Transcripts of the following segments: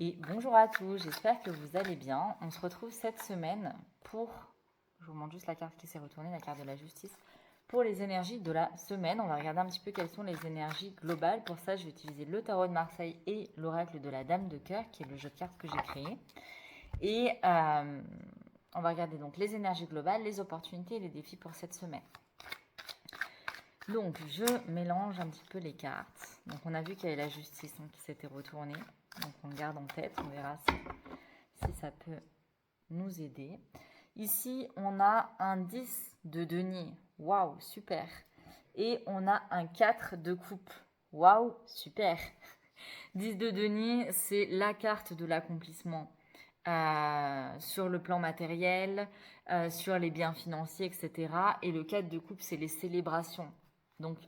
Et bonjour à tous, j'espère que vous allez bien. On se retrouve cette semaine pour, je vous montre juste la carte qui s'est retournée, la carte de la justice, pour les énergies de la semaine. On va regarder un petit peu quelles sont les énergies globales. Pour ça, je vais utiliser le tarot de Marseille et l'oracle de la Dame de Cœur, qui est le jeu de cartes que j'ai créé. Et on va regarder donc les énergies globales, les opportunités et les défis pour cette semaine. Donc, je mélange un petit peu les cartes. Donc, on a vu qu'il y avait la justice qui s'était retournée. Donc, on le garde en tête. On verra si ça peut nous aider. Ici, on a un 10 de denier. Waouh, super. Et on a un 4 de coupe. Waouh, super. 10 de denier, c'est la carte de l'accomplissement. Sur le plan matériel, sur les biens financiers, etc. Et le 4 de coupe, c'est les célébrations. Donc,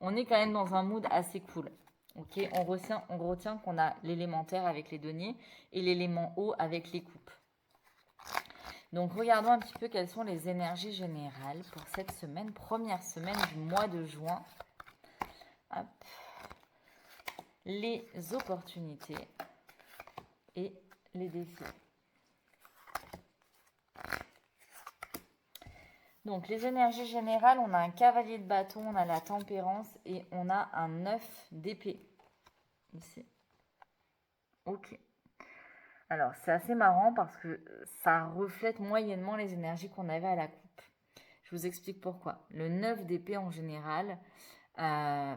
on est quand même dans un mood assez cool. Ok, on retient qu'on a l'élémentaire avec les deniers et l'élément eau avec les coupes. Donc, regardons un petit peu quelles sont les énergies générales pour cette semaine, première semaine du mois de juin. Hop. Les opportunités et les défis. Donc, les énergies générales, on a un cavalier de bâton, on a la tempérance et on a un 9 d'épée. Ici. Ok. Alors, c'est assez marrant parce que ça reflète moyennement les énergies qu'on avait à la coupe. Je vous explique pourquoi. Le 9 d'épée en général, le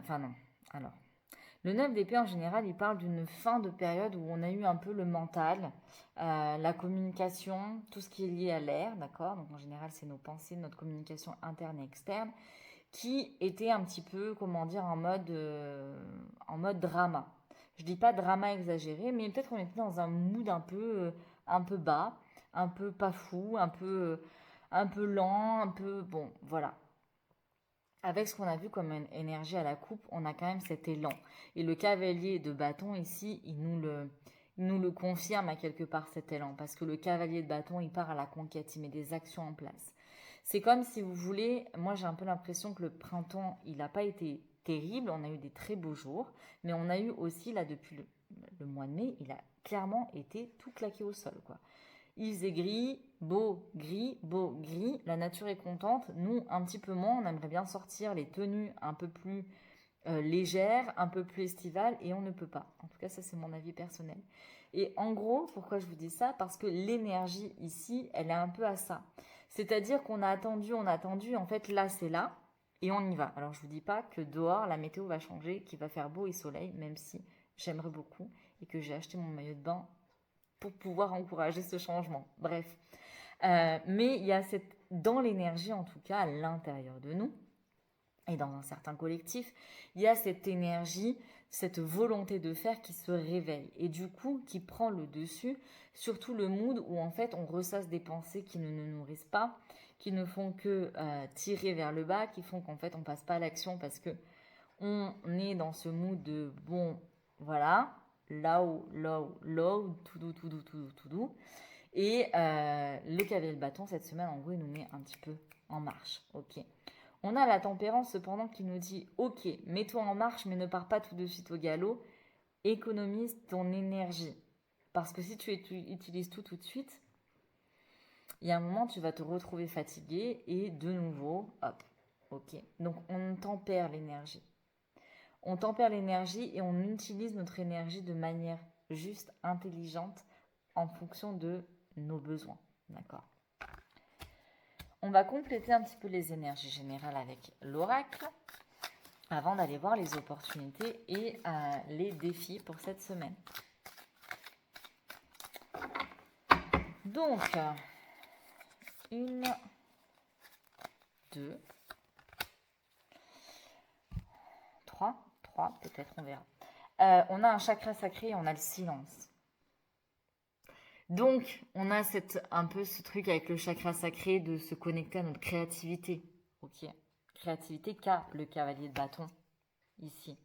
9 d'épée en général, il parle d'une fin de période où on a eu un peu le mental, la communication, tout ce qui est lié à l'air, d'accord? Donc en général, c'est nos pensées, notre communication interne et externe, qui était un petit peu, comment dire, en mode drama. Je dis pas drama exagéré, mais peut-être qu'on était dans un mood un peu bas, un peu pas fou, un peu lent, un peu bon, voilà. Avec ce qu'on a vu comme une énergie à la coupe, on a quand même cet élan. Et le cavalier de bâton ici, il nous le confirme à quelque part cet élan. Parce que le cavalier de bâton, il part à la conquête, il met des actions en place. C'est comme si vous voulez, moi j'ai un peu l'impression que le printemps, il n'a pas été terrible, on a eu des très beaux jours, mais on a eu aussi, là depuis le mois de mai, il a clairement été tout claqué au sol, quoi. Il faisait gris, beau, gris. La nature est contente. Nous, un petit peu moins. On aimerait bien sortir les tenues un peu plus légères, un peu plus estivales, et on ne peut pas. En tout cas, ça, c'est mon avis personnel. Et en gros, pourquoi je vous dis ça? Parce que l'énergie ici, elle est un peu à ça. C'est-à-dire qu'on a attendu, en fait, là, c'est là, et on y va. Alors, je vous dis pas que dehors, la météo va changer, qu'il va faire beau et soleil, même si j'aimerais beaucoup, et que j'ai acheté mon maillot de bain pour pouvoir encourager ce changement. Bref. Mais il y a dans l'énergie, en tout cas, à l'intérieur de nous, et dans un certain collectif, il y a cette énergie, cette volonté de faire qui se réveille. Et du coup, qui prend le dessus, surtout le mood où en fait on ressasse des pensées qui ne nous nourrissent pas, qui ne font que tirer vers le bas, qui font qu'en fait on passe pas à l'action parce que on est dans ce mood de bon, voilà, low, tout doux. Et le cavalier de bâton, cette semaine, en gros, il nous met un petit peu en marche. Ok. On a la tempérance, cependant, qui nous dit ok, mets-toi en marche, mais ne pars pas tout de suite au galop. Économise ton énergie. Parce que si tu utilises tout de suite, il y a un moment, tu vas te retrouver fatigué et de nouveau, hop, ok. Donc, on tempère l'énergie. On tempère l'énergie et on utilise notre énergie de manière juste, intelligente, en fonction de nos besoins. D'accord. On va compléter un petit peu les énergies générales avec l'oracle avant d'aller voir les opportunités et les défis pour cette semaine. Donc, 1, 2, 3 peut-être, on verra. On a un chakra sacré et on a le silence. Donc, on a un peu ce truc avec le chakra sacré de se connecter à notre créativité. Ok. Créativité qu'a le cavalier de bâton ici.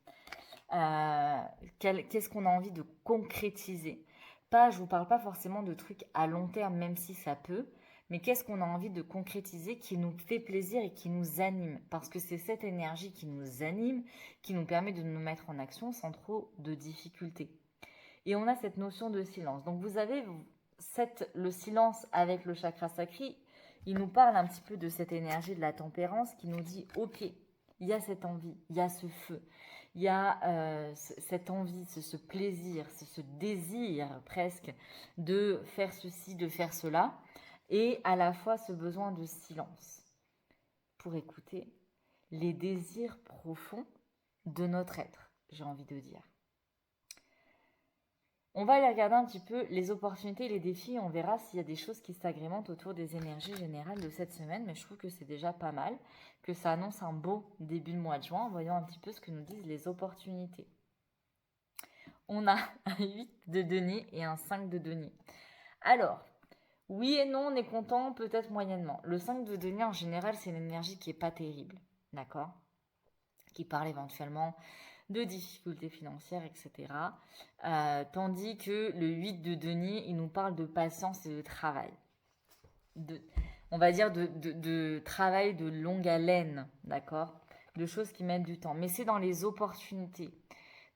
Qu'est-ce qu'on a envie de concrétiser? Je vous parle pas forcément de trucs à long terme, même si ça peut, mais qu'est-ce qu'on a envie de concrétiser qui nous fait plaisir et qui nous anime? Parce que c'est cette énergie qui nous anime, qui nous permet de nous mettre en action sans trop de difficultés. Et on a cette notion de silence. Donc vous avez le silence avec le chakra sacré. Il nous parle un petit peu de cette énergie de la tempérance qui nous dit, ok, il y a cette envie, il y a ce feu, il y a cette envie, ce plaisir, ce désir presque de faire ceci, de faire cela, et à la fois ce besoin de silence pour écouter les désirs profonds de notre être, j'ai envie de dire. On va aller regarder un petit peu les opportunités et les défis. On verra s'il y a des choses qui s'agrémentent autour des énergies générales de cette semaine. Mais je trouve que c'est déjà pas mal, que ça annonce un beau début de mois de juin. Voyons un petit peu ce que nous disent les opportunités. On a un 8 de denier et un 5 de denier. Alors, oui et non, on est content, peut-être moyennement. Le 5 de denier, en général, c'est une énergie qui n'est pas terrible. D'accord ? Qui parle éventuellement de difficultés financières, etc. Tandis que le 8 de denier, il nous parle de patience et de travail. On va dire de travail de longue haleine, d'accord ? De choses qui mettent du temps. Mais c'est dans les opportunités.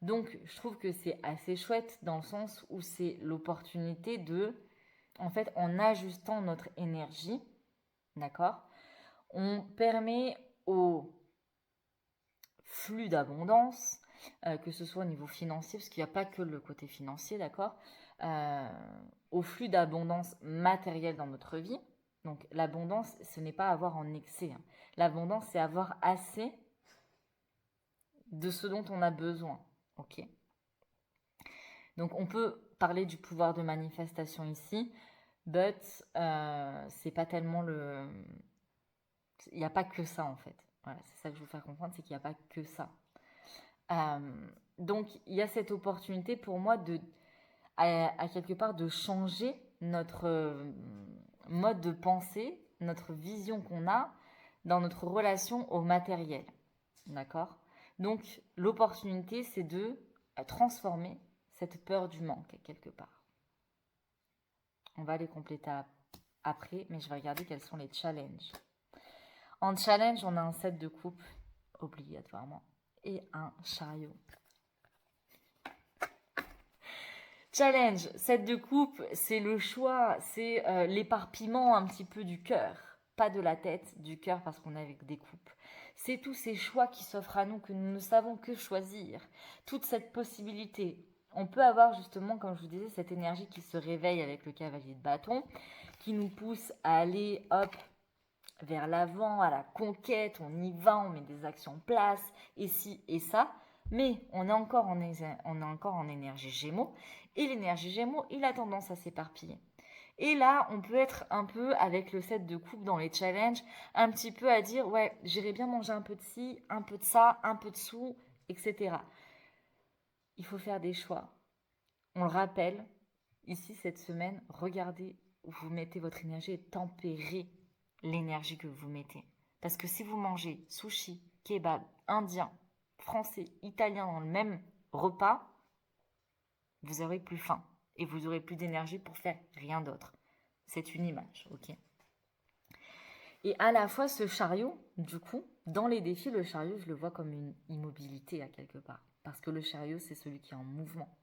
Donc, je trouve que c'est assez chouette dans le sens où c'est l'opportunité de, en fait, en ajustant notre énergie, d'accord ? On permet au flux d'abondance, que ce soit au niveau financier, parce qu'il n'y a pas que le côté financier, d'accord, au flux d'abondance matérielle dans notre vie. Donc l'abondance, ce n'est pas avoir en excès. Hein. L'abondance, c'est avoir assez de ce dont on a besoin. Ok. Donc on peut parler du pouvoir de manifestation ici, but c'est pas tellement le... Il n'y a pas que ça en fait. Voilà, c'est ça que je veux vous faire comprendre, c'est qu'il n'y a pas que ça. Donc, il y a cette opportunité pour moi à quelque part de changer notre mode de pensée, notre vision qu'on a dans notre relation au matériel. D'accord ? Donc, l'opportunité, c'est de transformer cette peur du manque, quelque part. On va les compléter après, mais je vais regarder quels sont les challenges. En challenge, on a un set de coupe, obligatoirement, et un chariot. Challenge, set de coupe, c'est le choix, c'est l'éparpillement un petit peu du cœur, pas de la tête, du cœur parce qu'on est avec des coupes. C'est tous ces choix qui s'offrent à nous que nous ne savons que choisir, toute cette possibilité. On peut avoir justement, comme je vous disais, cette énergie qui se réveille avec le cavalier de bâton, qui nous pousse à aller, hop, vers l'avant, à la conquête, on y va, on met des actions en place, et ci et ça. Mais on est encore en énergie Gémeaux. Et l'énergie Gémeaux, il a tendance à s'éparpiller. Et là, on peut être un peu, avec le set de coupe dans les challenges, un petit peu à dire, ouais, j'irais bien manger un peu de ci, un peu de ça, un peu de sous, etc. Il faut faire des choix. On le rappelle, ici, cette semaine, regardez où vous mettez votre énergie et tempérez l'énergie que vous mettez. Parce que si vous mangez sushi, kebab, indien, français, italien dans le même repas, vous aurez plus faim et vous aurez plus d'énergie pour faire rien d'autre. C'est une image, ok ? Et à la fois, ce chariot, du coup, dans les défis, le chariot, je le vois comme une immobilité à quelque part. Parce que le chariot, c'est celui qui est en mouvement.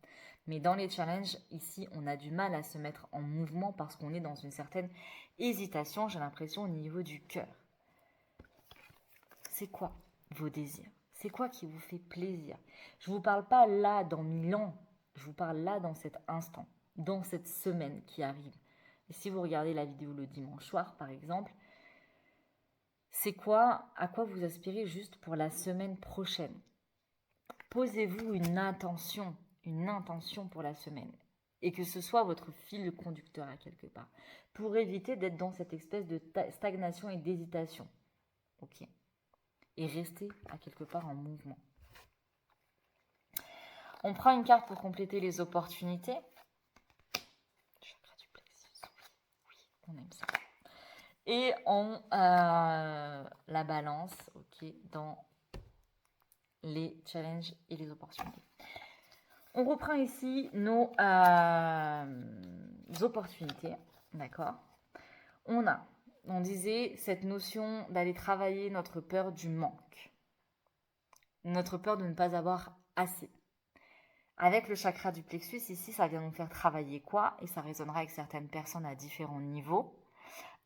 Mais dans les challenges, ici, on a du mal à se mettre en mouvement parce qu'on est dans une certaine hésitation, j'ai l'impression, au niveau du cœur. C'est quoi vos désirs ? C'est quoi qui vous fait plaisir ? Je ne vous parle pas là dans 1000 ans, je vous parle là dans cet instant, dans cette semaine qui arrive. Et si vous regardez la vidéo le dimanche soir, par exemple, c'est quoi, à quoi vous aspirez juste pour la semaine prochaine ? Posez-vous une intention pour la semaine. Et que ce soit votre fil conducteur à quelque part. Pour éviter d'être dans cette espèce de stagnation et d'hésitation. Ok ? Et rester à quelque part en mouvement. On prend une carte pour compléter les opportunités. Chakra du plexus. Oui, on aime ça. Et on la balance, ok, dans les challenges et les opportunités. On reprend ici nos opportunités, d'accord ? On disait cette notion d'aller travailler notre peur du manque, notre peur de ne pas avoir assez. Avec le chakra du plexus, ici, ça vient nous faire travailler quoi? Et ça résonnera avec certaines personnes à différents niveaux.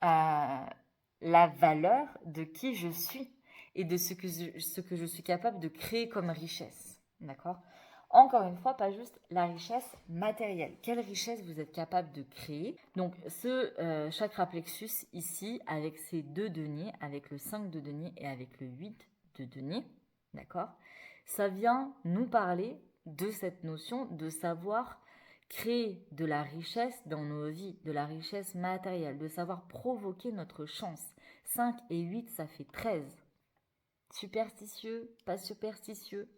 La valeur de qui je suis et de ce que je suis capable de créer comme richesse. D'accord? Encore une fois, pas juste la richesse matérielle. Quelle richesse vous êtes capable de créer? Donc, ce chakra plexus ici, avec ces deux deniers, avec le 5 de denier et avec le 8 de denier, d'accord? Ça vient nous parler de cette notion de savoir créer de la richesse dans nos vies, de la richesse matérielle, de savoir provoquer notre chance. 5 et 8, ça fait 13. Superstitieux, pas superstitieux.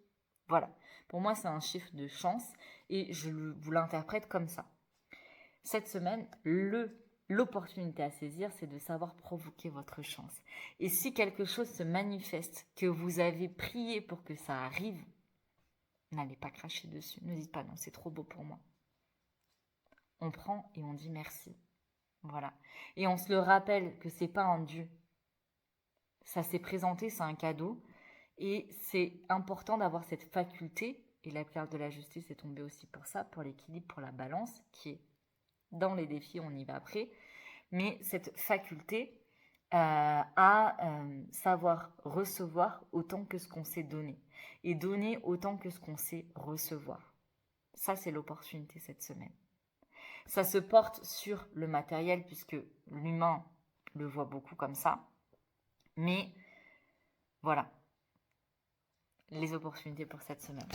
Voilà. Pour moi, c'est un chiffre de chance et je vous l'interprète comme ça. Cette semaine, l'opportunité à saisir, c'est de savoir provoquer votre chance. Et si quelque chose se manifeste, que vous avez prié pour que ça arrive, n'allez pas cracher dessus. Ne dites pas non, c'est trop beau pour moi. On prend et on dit merci. Voilà. Et on se le rappelle que c'est pas un dû. Ça s'est présenté, c'est un cadeau. Et c'est important d'avoir cette faculté, et la pierre de la justice est tombée aussi pour ça, pour l'équilibre, pour la balance, qui est dans les défis, on y va après. Mais cette faculté à savoir recevoir autant que ce qu'on sait donner. Et donner autant que ce qu'on sait recevoir. Ça, c'est l'opportunité cette semaine. Ça se porte sur le matériel puisque l'humain le voit beaucoup comme ça. Mais voilà, les opportunités pour cette semaine.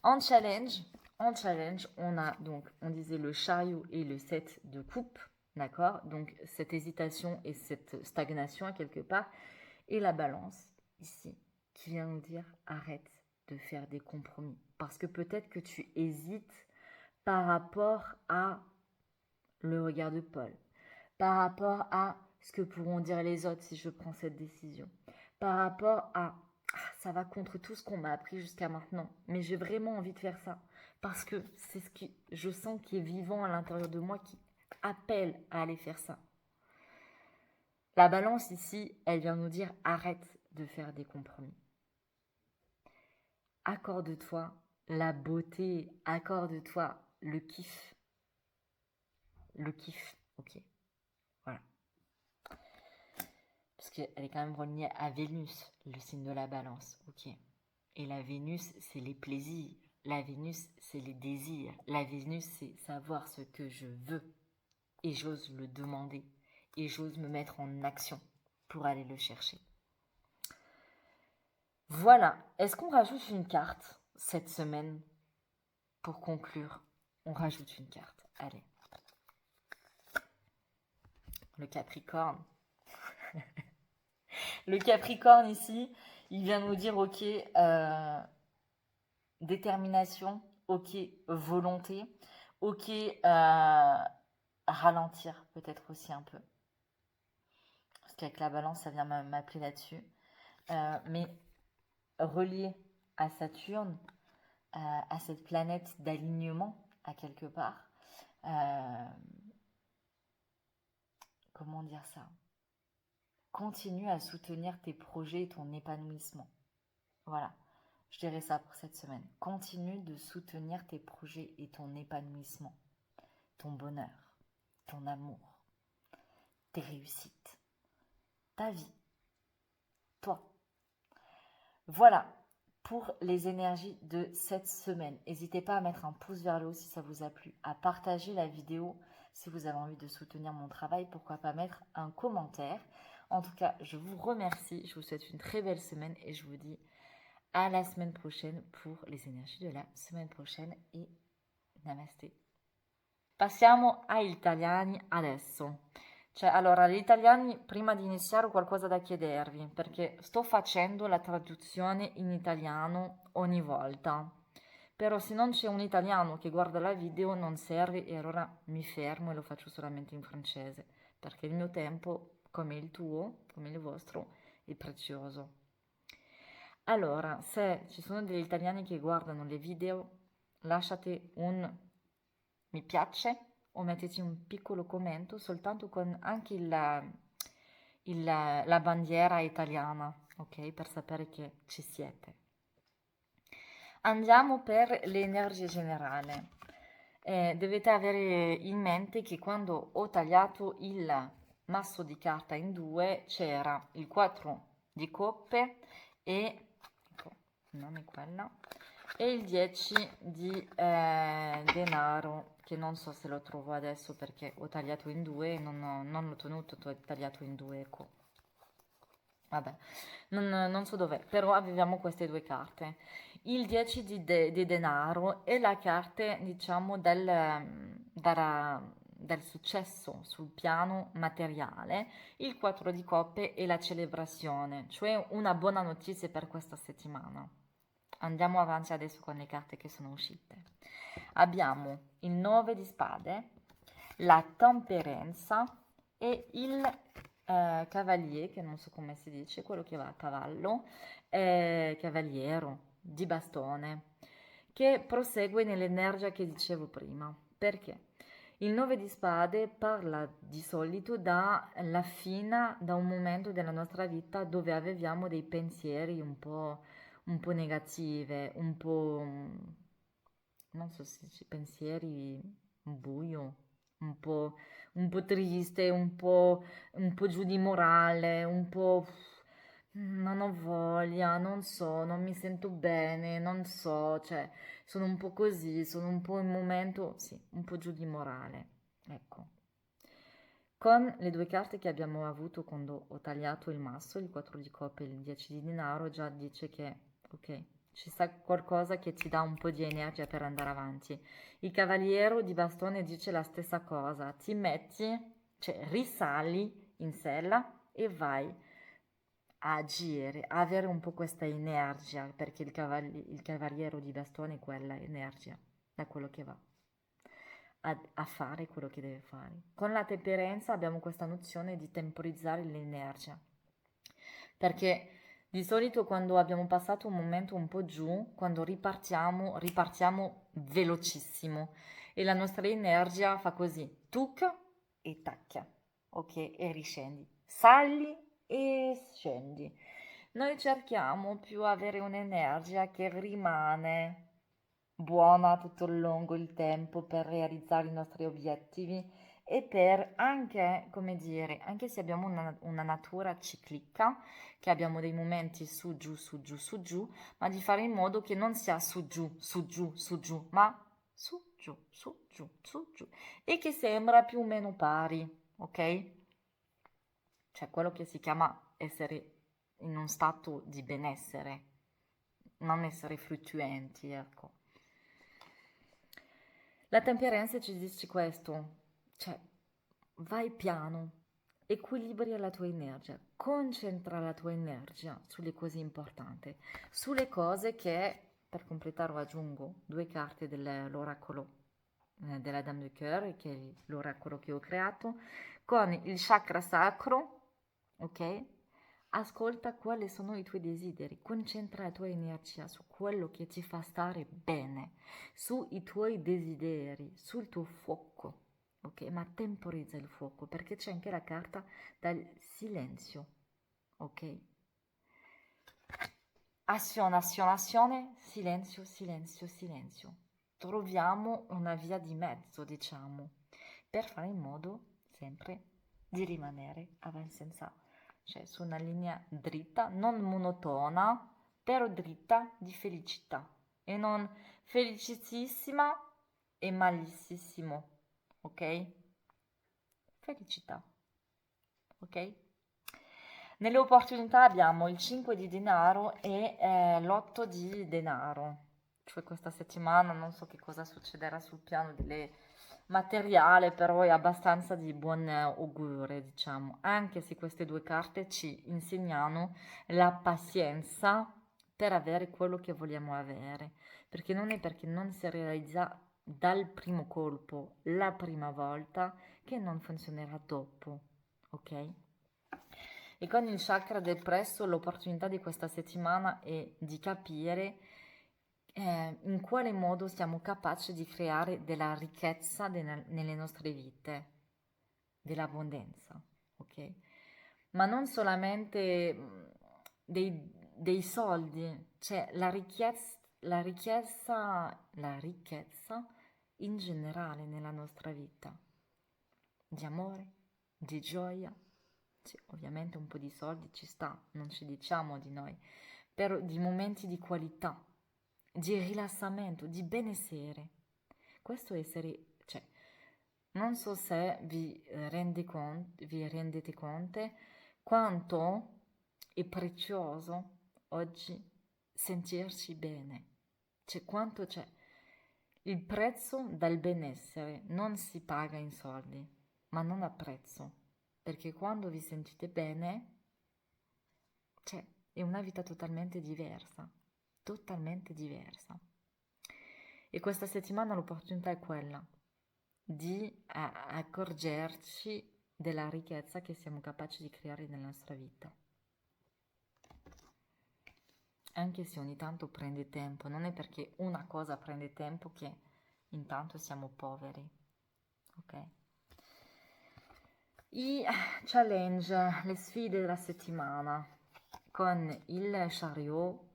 En challenge, on a donc, on disait le chariot et le 7 de coupe, d'accord? Donc cette hésitation et cette stagnation à quelque part. Et la balance, ici, qui vient nous dire arrête de faire des compromis. Parce que peut-être que tu hésites par rapport à le regard de Paul, par rapport à ce que pourront dire les autres si je prends cette décision, par rapport à ça va contre tout ce qu'on m'a appris jusqu'à maintenant, mais j'ai vraiment envie de faire ça parce que c'est ce que je sens qui est vivant à l'intérieur de moi qui appelle à aller faire ça. La balance ici, elle vient nous dire arrête de faire des compromis. Accorde-toi la beauté, accorde-toi le kiff. Le kiff, ok. Voilà. Parce qu'elle est quand même reliée à Vénus, le signe de la balance, ok. Et la Vénus, c'est les plaisirs. La Vénus, c'est les désirs. La Vénus, c'est savoir ce que je veux. Et j'ose le demander. Et j'ose me mettre en action pour aller le chercher. Voilà. Est-ce qu'on rajoute une carte cette semaine pour conclure? On rajoute une carte. Allez. Le Capricorne. Le Capricorne ici, il vient nous dire ok, détermination, ok, volonté, ok, ralentir peut-être aussi un peu. Parce qu'avec la balance, ça vient m'appeler là-dessus. Mais relié à Saturne, à cette planète d'alignement, à quelque part, comment dire ça? Continue à soutenir tes projets et ton épanouissement. Voilà, je dirais ça pour cette semaine. Continue de soutenir tes projets et ton épanouissement, ton bonheur, ton amour, tes réussites, ta vie, toi. Voilà pour les énergies de cette semaine. N'hésitez pas à mettre un pouce vers le haut si ça vous a plu, à partager la vidéo si vous avez envie de soutenir mon travail, pourquoi pas mettre un commentaire. En tout cas, je vous remercie, je vous souhaite une très belle semaine et je vous dis à la semaine prochaine pour les énergies de la semaine prochaine et namasté. Passiamo agli italiani adesso. Allora, gli italiani, prima di iniziare ho qualcosa da chiedervi, perché sto facendo la traduzione in italiano ogni volta. Però se non c'è un italiano che guarda la video non serve e allora mi fermo e lo faccio solamente in francese, perché il mio tempo, come il tuo, come il vostro, è prezioso. Allora, se ci sono degli italiani che guardano le video, lasciate un mi piace o mettete un piccolo commento soltanto con anche la bandiera italiana, ok? Per sapere che ci siete. Andiamo per l'energia generale. Dovete avere in mente che quando ho tagliato il masso di carta in due c'era il 4 di coppe e, ecco, non è quella, e il 10 di denaro, che non so se lo trovo adesso perché ho tagliato in due e non l'ho tenuto tagliato in due, ecco. Vabbè, non so dov'è, però avevamo queste due carte. Il 10 di denaro e la carta, diciamo, del successo sul piano materiale, il 4 di coppe e la celebrazione, cioè una buona notizia per questa settimana. Andiamo avanti adesso con le carte che sono uscite. Abbiamo il 9 di spade, la temperanza e il cavalier, che non so come si dice, quello che va a cavallo, cavaliero di bastone, che prosegue nell'energia che dicevo prima. Perché? Il 9 di spade parla di solito dalla fine, da un momento della nostra vita dove avevamo dei pensieri un po' negative, un po', non so se dice pensieri buio, un po' triste, un po' giù di morale, un po' non ho voglia, non so, non mi sento bene, non so, cioè sono un po' così, sono un po' in momento, sì, un po' giù di morale, ecco. Con le due carte che abbiamo avuto quando ho tagliato il masso, il 4 di coppe e il 10 di denaro, già dice che, ok, ci sta qualcosa che ti dà un po' di energia per andare avanti. Il cavaliere di bastone dice la stessa cosa, ti metti, cioè risali in sella e vai a agire, a avere un po' questa energia, perché il cavaliere di bastone è quella energia, da quello che va a fare quello che deve fare. Con la temperanza abbiamo questa nozione di temporizzare l'energia, perché di solito quando abbiamo passato un momento un po' giù, quando ripartiamo velocissimo e la nostra energia fa così, tuc e tacchia, ok? E riscendi, sali e scendi. Noi cerchiamo più avere un'energia che rimane buona tutto il lungo il tempo per realizzare i nostri obiettivi e per anche, come dire, anche se abbiamo una natura ciclica, che abbiamo dei momenti su giù, su giù, su giù, ma di fare in modo che non sia su giù, su giù, su giù, ma su giù, su giù, su giù, e che sembra più o meno pari, ok? Cioè quello che si chiama essere in un stato di benessere, non essere fluttuanti, ecco. La temperanza ci dice questo, cioè vai piano, equilibria la tua energia, concentra la tua energia sulle cose importanti, sulle cose che, per completare aggiungo due carte dell'oracolo della Dame de Cœur, che è l'oracolo che ho creato, con il chakra sacro, ok? Ascolta quali sono i tuoi desideri, concentra la tua energia su quello che ti fa stare bene, sui tuoi desideri, sul tuo fuoco, ok? Ma temporizza il fuoco perché c'è anche la carta del silenzio, ok? Azione, azione, azione, silenzio, silenzio, silenzio. Troviamo una via di mezzo, diciamo, per fare in modo sempre di rimanere avanti senza, cioè su una linea dritta, non monotona, però dritta di felicità e non felicissima e malissimo, ok? Felicità, ok? Nelle opportunità abbiamo il 5 di denaro e l'8 di denaro. Cioè questa settimana non so che cosa succederà sul piano delle materiale, però è abbastanza di buon augure, diciamo, anche se queste due carte ci insegnano la pazienza per avere quello che vogliamo avere, perché non è perché non si realizza dal primo colpo la prima volta che non funzionerà dopo, ok? E con il chakra del presto l'opportunità di questa settimana è di capire in quale modo siamo capaci di creare della ricchezza nelle nostre vite, dell'abbondanza, ok? Ma non solamente dei soldi, cioè la ricchezza, la ricchezza in generale nella nostra vita, di amore, di gioia, sì, ovviamente un po' di soldi ci sta, non ci diciamo di noi, però di momenti di qualità, di rilassamento, di benessere. Questo essere, cioè, non so se vi rendete conto quanto è prezioso oggi sentirci bene. Cioè, quanto c'è. Il prezzo dal benessere non si paga in soldi, ma non a prezzo, perché quando vi sentite bene, cioè, è una vita totalmente diversa. E questa settimana l'opportunità è quella di accorgerci della ricchezza che siamo capaci di creare nella nostra vita. Anche se ogni tanto prende tempo, non è perché una cosa prende tempo che intanto siamo poveri, ok? I challenge, le sfide della settimana con il chariot,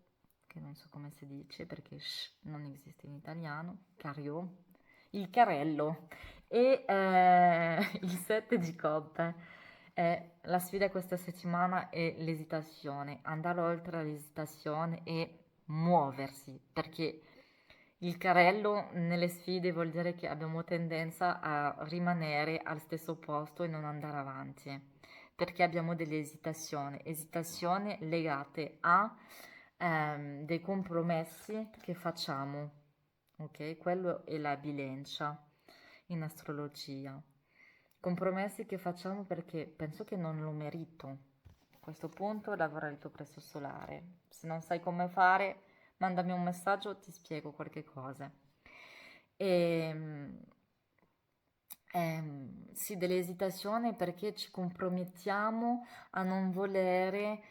che non so come si dice perché non esiste in italiano, chariot, il carrello e il 7 di coppe. La sfida questa settimana è l'esitazione, andare oltre l'esitazione e muoversi, perché il carrello nelle sfide vuol dire che abbiamo tendenza a rimanere al stesso posto e non andare avanti, perché abbiamo delle esitazioni legate a dei compromessi che facciamo, ok? Quello è la bilancia in astrologia. Compromessi che facciamo perché penso che non lo merito. A questo punto lavora il tuo plesso solare. Se non sai come fare, mandami un messaggio, ti spiego qualche cosa. E, sì, dell'esitazione perché ci compromettiamo a non volere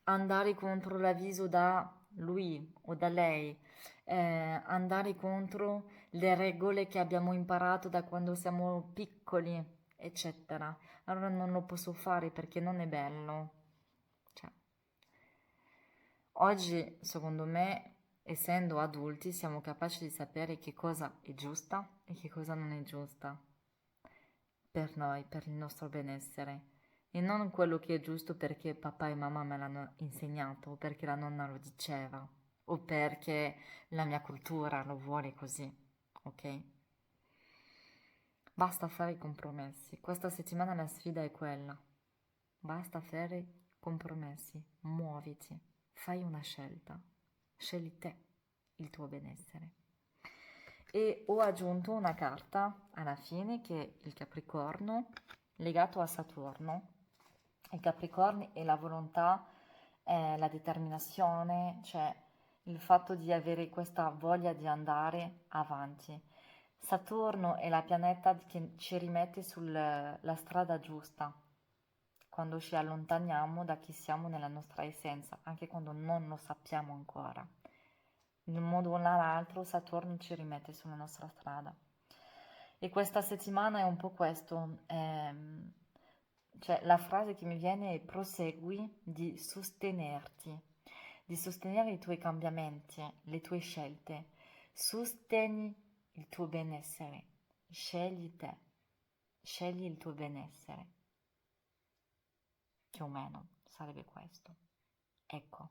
andare contro l'avviso da lui o da lei, andare contro le regole che abbiamo imparato da quando siamo piccoli, eccetera. Allora non lo posso fare perché non è bello. Cioè, oggi, secondo me, essendo adulti, siamo capaci di sapere che cosa è giusta e che cosa non è giusta per noi, per il nostro benessere. E non quello che è giusto perché papà e mamma me l'hanno insegnato, o perché la nonna lo diceva, o perché la mia cultura lo vuole così, ok? Basta fare i compromessi. Questa settimana la sfida è quella. Basta fare compromessi, muoviti, fai una scelta, scegli te, il tuo benessere. E ho aggiunto una carta alla fine che è il Capricorno legato a Saturno. Il Capricorno è la volontà, la determinazione, cioè il fatto di avere questa voglia di andare avanti. Saturno è la pianeta che ci rimette sulla strada giusta, quando ci allontaniamo da chi siamo nella nostra essenza, anche quando non lo sappiamo ancora. In un modo o nell'altro Saturno ci rimette sulla nostra strada. E questa settimana è un po' questo, cioè la frase che mi viene è prosegui di sostenerti, di sostenere i tuoi cambiamenti, le tue scelte, sosteni il tuo benessere, scegli te, scegli il tuo benessere, più o meno sarebbe questo. Ecco,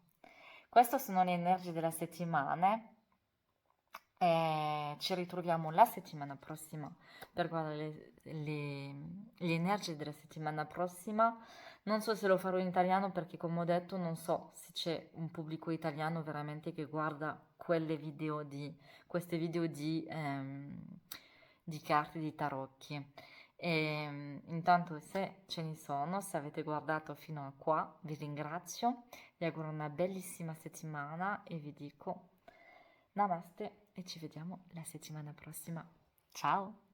queste sono le energie della settimana. Ci ritroviamo la settimana prossima per guardare le energie della settimana prossima. Non so se lo farò in italiano perché, come ho detto, non so se c'è un pubblico italiano veramente che guarda queste video di carte di tarocchi. Intanto, se ce ne sono, se avete guardato fino a qua, vi ringrazio, vi auguro una bellissima settimana e vi dico Namaste e ci vediamo la settimana prossima. Ciao!